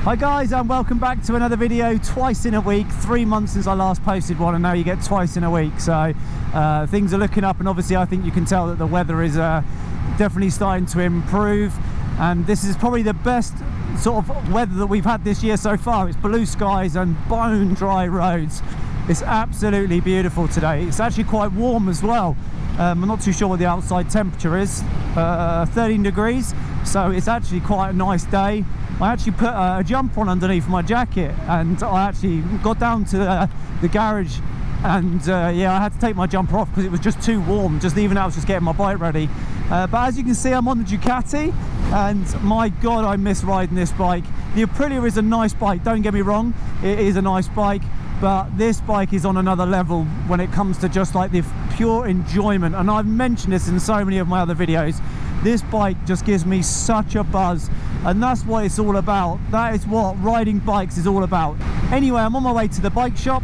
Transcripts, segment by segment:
Hi guys, and welcome back to another video. Twice in a week, 3 months since I last posted one, and now you get twice in a week. So things are looking up, and obviously I think you can tell that the weather is definitely starting to improve, and this is probably the best sort of weather that we've had this year so far. It's blue skies and bone dry roads. It's absolutely beautiful today. It's actually quite warm as well. I'm not too sure what the outside temperature is, 13 degrees, so it's actually quite a nice day. I actually put a jumper on underneath my jacket, and I actually got down to the garage, and yeah, I had to take my jumper off because it was just too warm, just even I was just getting my bike ready. But as you can see, I'm on the Ducati, and my god, I miss riding this bike. The Aprilia is a nice bike, don't get me wrong, it is a nice bike, but this bike is on another level when it comes to just like the pure enjoyment. And I've mentioned this in so many of my other videos. This bike just gives me such a buzz, and that's what it's all about. That is what riding bikes is all about. Anyway, I'm on my way to the bike shop.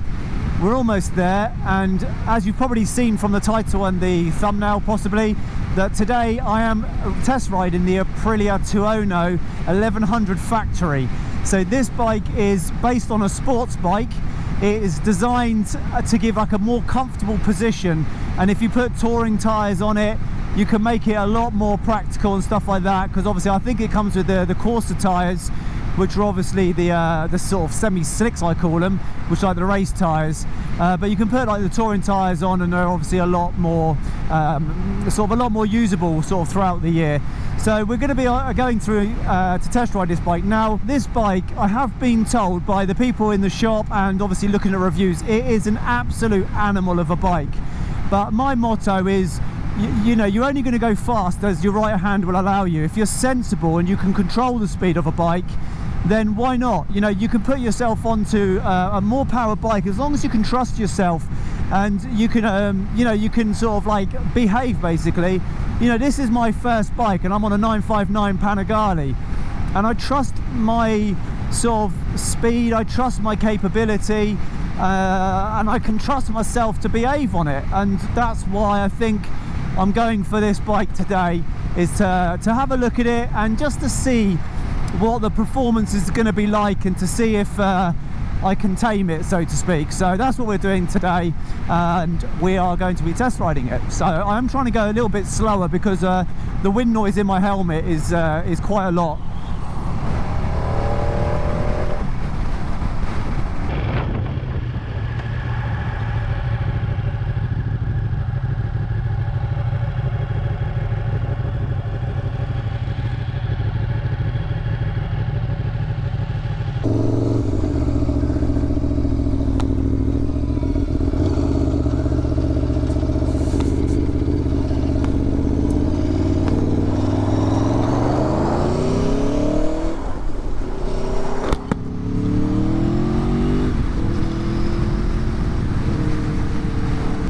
We're almost there, and as you've probably seen from the title and the thumbnail possibly, that today I am test riding the Aprilia Tuono 1100 factory. So this bike is based on a sports bike. It is designed to give like a more comfortable position, and if you put touring tyres on it, you can make it a lot more practical and stuff like that, because obviously I think it comes with the Corsa tyres, which are obviously the sort of semi-slicks I call them, which are like the race tyres, but you can put like the touring tyres on, and they're obviously a lot more sort of a lot more usable sort of throughout the year. So we're going to be going through to test ride this bike. Now this bike, I have been told by the people in the shop and obviously looking at reviews, it is an absolute animal of a bike, but my motto is, you know, you're only going to go fast as your right hand will allow you. If you're sensible and you can control the speed of a bike, then why not? You know, you can put yourself onto a more powered bike as long as you can trust yourself, and you can you know, you can sort of like behave basically. You know, this is my first bike, and I'm on a 959 Panigale, and I trust my sort of speed, I trust my capability, and I can trust myself to behave on it, and that's why I think I'm going for this bike today, is to have a look at it and just to see what the performance is going to be like, and to see if I can tame it, so to speak. So that's what we're doing today, and we are going to be test riding it. So I am trying to go a little bit slower because the wind noise in my helmet is quite a lot.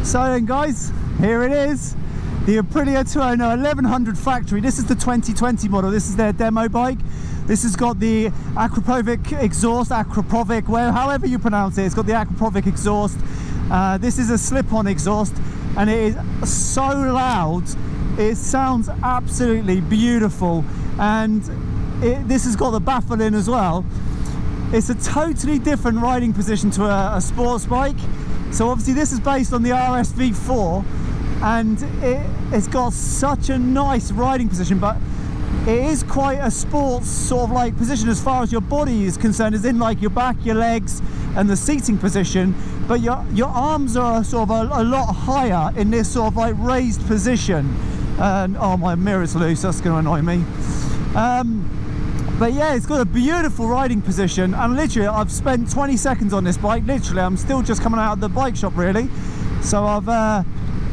So then guys, here it is, the Aprilia Tuono 1100 factory. This is the 2020 model. This is their demo bike. This has got the Akrapovic exhaust, however you pronounce it. It's got the Akrapovic exhaust. This is a slip-on exhaust, and it is so loud. It sounds absolutely beautiful, and this has got the baffle in as well. It's a totally different riding position to a sports bike. So obviously this is based on the V4, and it's got such a nice riding position, but it is quite a sports sort of like position as far as your body is concerned, as in like your back, your legs and the seating position, but your arms are sort of a lot higher in this sort of like raised position. And oh, my mirror's loose, that's going to annoy me. But yeah, it's got a beautiful riding position, and literally I've spent 20 seconds on this bike. Literally, I'm still just coming out of the bike shop really, so I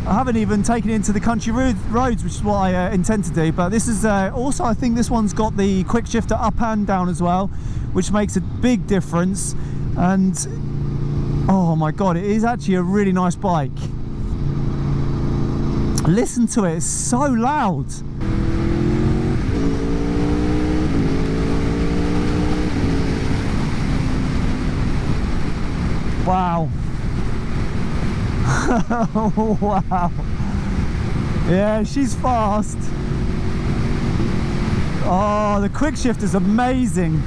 haven't even taken it into the country roads, which is what I intend to do. But this is also, I think this one's got the quick shifter up and down as well, which makes a big difference. And oh my god, it is actually a really nice bike. Listen to it, it's so loud. Wow. Wow. Yeah, she's fast. Oh, the quick shift is amazing.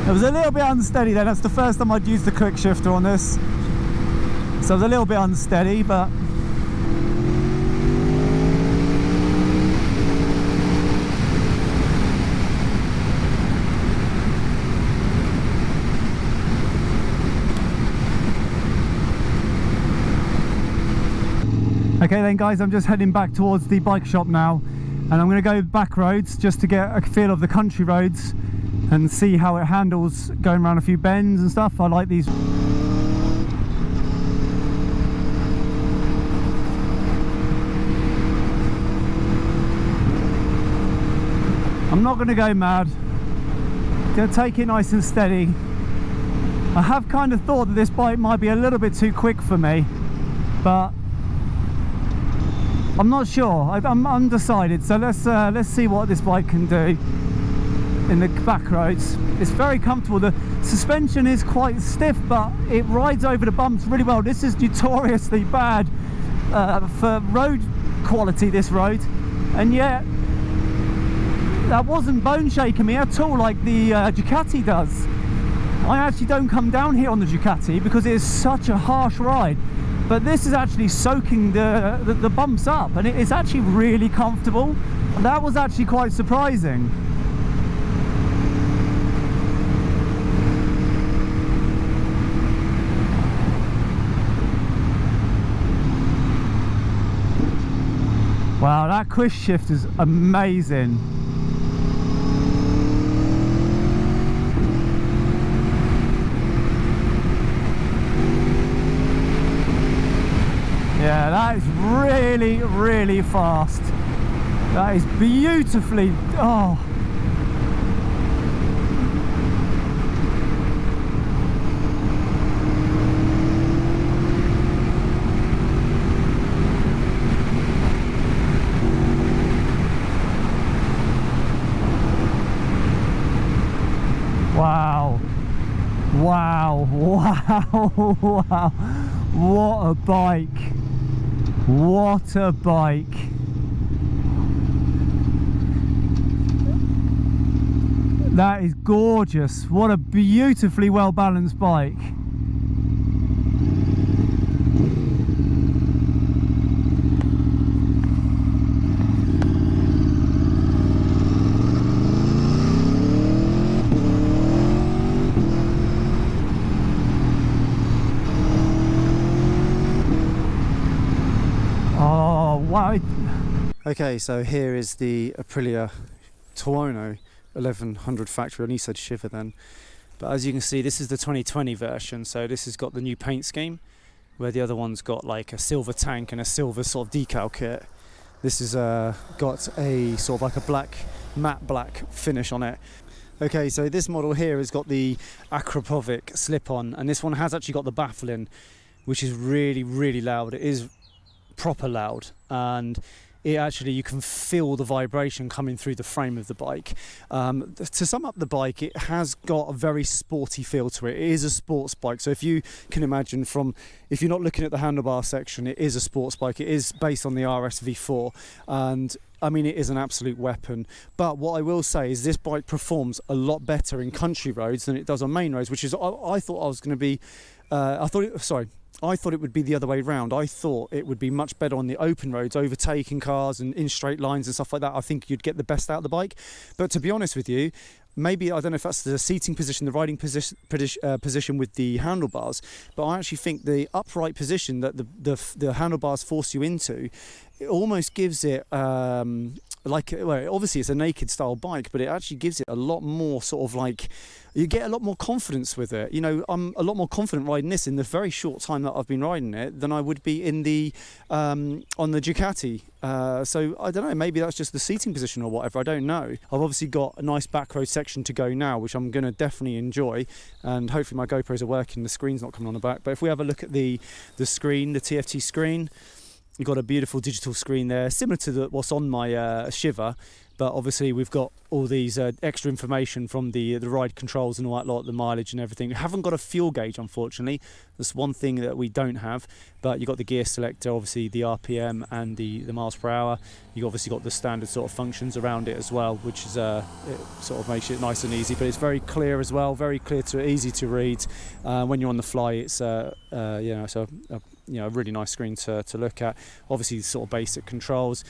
It was a little bit unsteady then. That's the first time I'd used the quick shifter on this. So it was a little bit unsteady, but okay then guys, I'm just heading back towards the bike shop now, and I'm going to go back roads just to get a feel of the country roads and see how it handles going around a few bends and stuff. I like these. I'm not going to go mad, going to take it nice and steady. I have kind of thought that this bike might be a little bit too quick for me, but I'm not sure. I'm undecided, so let's see what this bike can do in the back roads. It's very comfortable. The suspension is quite stiff, but it rides over the bumps really well. This is notoriously bad for road quality, this road, and yet that wasn't bone shaking me at all like the Ducati does. I actually don't come down here on the Ducati because it is such a harsh ride, but this is actually soaking the bumps up, and it's actually really comfortable. That was actually quite surprising. Wow, that quick shift is amazing. Yeah, that is really, really fast. That is beautifully, oh. Wow. Wow, wow, wow. What a bike. What a bike. That is gorgeous. What a beautifully well balanced bike. Okay, so here is the APRILIA TUONO 1100 factory. I only said Shiver then, but as you can see, this is the 2020 version. So this has got the new paint scheme, where the other one's got like a silver tank and a silver sort of decal kit. This has got a sort of like a black, matte black finish on it. Okay, so this model here has got the APRILIA slip-on, and this one has actually got the baffling, which is really, really loud. It is proper loud, and it actually, you can feel the vibration coming through the frame of the bike. To sum up the bike, it has got a very sporty feel to it. It is a sports bike, so if you can imagine if you're not looking at the handlebar section, it is a sports bike. It is based on the RS V4, and I mean, it is an absolute weapon. But what I will say is this bike performs a lot better in country roads than it does on main roads, which is, I thought I was going to be, I thought it would be the other way round. I thought it would be much better on the open roads, overtaking cars and in straight lines and stuff like that. I think you'd get the best out of the bike. But to be honest with you, maybe, I don't know if that's the seating position, the riding position with the handlebars, but I actually think the upright position that the handlebars force you into, it almost gives it well, obviously it's a naked style bike, but it actually gives it a lot more sort of like, you get a lot more confidence with it. You know, I'm a lot more confident riding this in the very short time that I've been riding it than I would be in the on the Ducati. So I don't know, maybe that's just the seating position or whatever, I don't know. I've obviously got a nice back road section to go now, which I'm going to definitely enjoy, and hopefully my GoPros are working, the screen's not coming on the back. But if we have a look at the screen, the TFT screen, you've got a beautiful digital screen there, similar to what's on my Shiver, but obviously we've got all these extra information from the ride controls and all that lot, the mileage and everything. We haven't got a fuel gauge, unfortunately. That's one thing that we don't have, but you've got the gear selector, obviously the RPM and the miles per hour. You've obviously got the standard sort of functions around it as well, which is it sort of makes it nice and easy, but it's very clear as well, very clear easy to read. When you're on the fly, it's you know, it's a really nice screen to look at. Obviously sort of basic controls.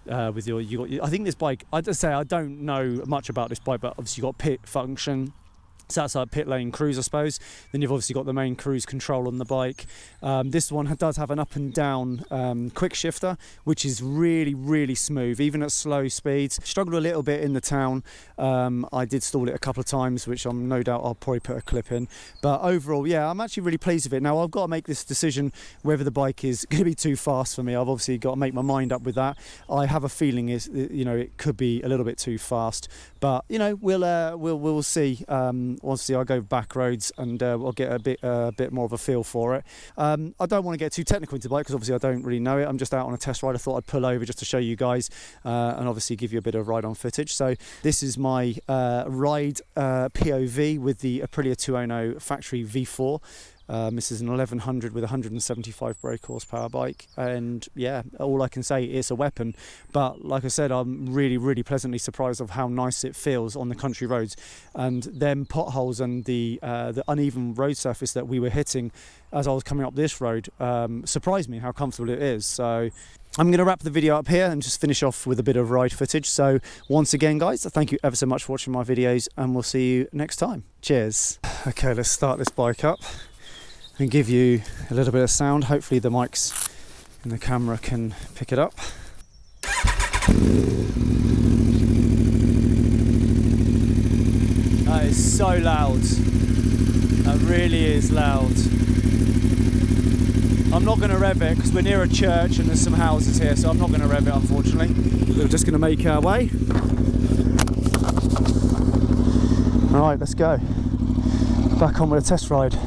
With I think this bike, I just say I don't know much about this bike, but obviously you've got pit function. So that's like pit lane cruise, I suppose. Then you've obviously got the main cruise control on the bike. This one does have an up and down quick shifter, which is really smooth, even at slow speeds. Struggled a little bit in the town. I did stall it a couple of times, which I'm no doubt I'll probably put a clip in. But overall, yeah, I'm actually really pleased with it. Now I've got to make this decision whether the bike is going to be too fast for me. I've obviously got to make my mind up with that. I have a feeling it could be a little bit too fast, but we'll see. Obviously I'll go back roads and I'll get a bit more of a feel for it. I don't want to get too technical into the bike because obviously I don't really know it. I'm just out on a test ride. I thought I'd pull over just to show you guys and obviously give you a bit of ride on footage. So this is my ride POV with the Aprilia Tuono factory V4. This is an 1100 with 175 brake horsepower bike, and yeah, all I can say is a weapon. But like I said, I'm really pleasantly surprised of how nice it feels on the country roads, and them potholes and the uneven road surface that we were hitting as I was coming up this road surprised me how comfortable it is. So I'm going to wrap the video up here and just finish off with a bit of ride footage. So once again, guys, thank you ever so much for watching my videos, and we'll see you next time. Cheers. Okay, let's start this bike up and give you a little bit of sound. Hopefully the mics and the camera can pick it up. That is so loud. That really is loud. I'm not going to rev it because we're near a church and there's some houses here, so I'm not going to rev it, unfortunately. We're just going to make our way. All right, let's go. Back on with a test ride.